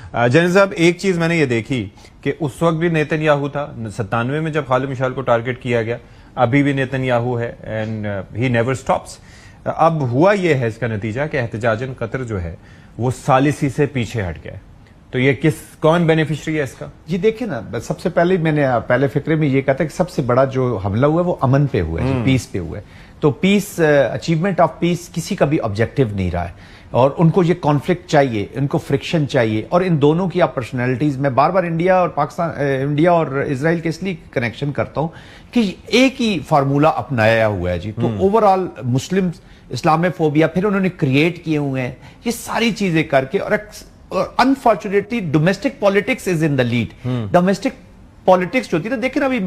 जैन साहब, एक चीज मैंने ये देखी कि उस वक्त भी नेतन्याहू था 97 में जब खालिद मशाल को टारगेट किया गया, अभी भी नेतन्याहू है एंड ही नेवर स्टॉप्स। अब हुआ ये है इसका नतीजा कि एहतजाजन कतर जो है वो सालिसी से पीछे हट गया। तो ये कौन बेनिफिशियरी है इसका? जी देखिए ना, सबसे पहले मैंने पहले फिक्रे में ये कहा था कि सबसे बड़ा जो हमला हुआ है वो अमन पे हुआ है, पीस पे हुआ है। तो पीस, अचीवमेंट ऑफ पीस किसी का भी ऑब्जेक्टिव नहीं रहा है और उनको ये कॉन्फ्लिक्ट चाहिए, इनको फ्रिक्शन चाहिए। और इन दोनों की आप पर्सनैलिटीज, मैं बार बार इंडिया और पाकिस्तान, इंडिया और इजराइल के इसलिए कनेक्शन करता हूं कि एक ही फार्मूला अपनाया हुआ है जी। तो ओवरऑल मुस्लिम इस्लामोफोबिया फिर उन्होंने क्रिएट किए हुए हैं, ये सारी चीजें करके। और unfortunately domestic politics is in the lead. Domestic politics जो होती है ना, देखिए ना अभी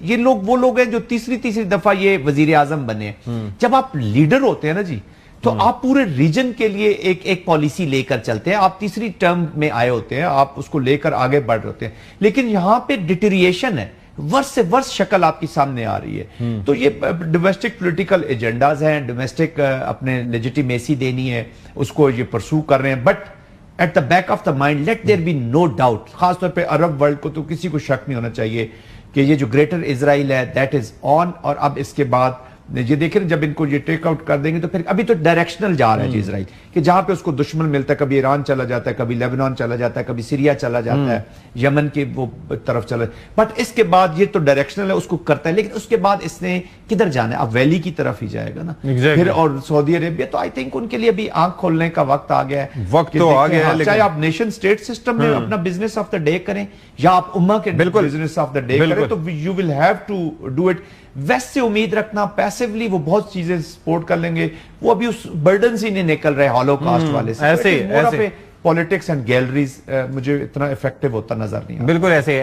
ये लोग वो लोग हैं जो तीसरी दफा ये वजीर आजम बने हैं। जब आप लीडर होते हैं ना जी, तो आप पूरे रीजन के लिए एक पॉलिसी लेकर चलते हैं। आप तीसरी टर्म में आए होते हैं, आप उसको लेकर आगे बढ़ रहे होते हैं। लेकिन यहां पे डिटेरिएशन है, वर्ष से वर्ष शक्ल आपकी सामने आ रही है। तो ये डोमेस्टिक पॉलिटिकल एजेंडाज हैं, डोमेस्टिक अपने लेजिटिमेसी देनी है, उसको ये परसू कर रहे हैं। But at the back of the mind let there be no doubt, खासतौर पे अरब वर्ल्ड को तो किसी को शक नहीं होना चाहिए कि ये जो ग्रेटर इजराइल है दैट इज ऑन। और अब इसके बाद ये देखें, जब इनको ये टेक आउट कर देंगे तो फिर अभी तो डायरेक्शनल जा रहा है इजराइल कि जहां पे उसको दुश्मन मिलता है, कभी ईरान चला जाता है, कभी लेबनान चला जाता है, कभी सीरिया चला जाता है, यमन के वो तरफ चला। बट इसके बाद ये तो डायरेक्शनल है, उसको करता है। लेकिन उसके बाद इसने किधर जाना है? अब वैली की तरफ ही जाएगा ना। फिर और सऊदी अरेबिया, तो आई थिंक उनके लिए अभी आंख खोलने का वक्त आ गया है। वक्त तो आ गया है, चाहे आप नेशन स्टेट सिस्टम में अपना बिजनेस ऑफ द डे करें या आप उम्मा के बिजनेस ऑफ द डे करें, तो you will have to do it. West से उम्मीद रखना पैसिवली वो बहुत चीजें सपोर्ट कर लेंगे, वो अभी उस बर्डन से नहीं निकल रहे हॉलोकास्ट वाले से। ऐसे पॉलिटिक्स एंड गैलरीज मुझे इतना इफेक्टिव होता नजर नहीं आता। बिल्कुल ऐसे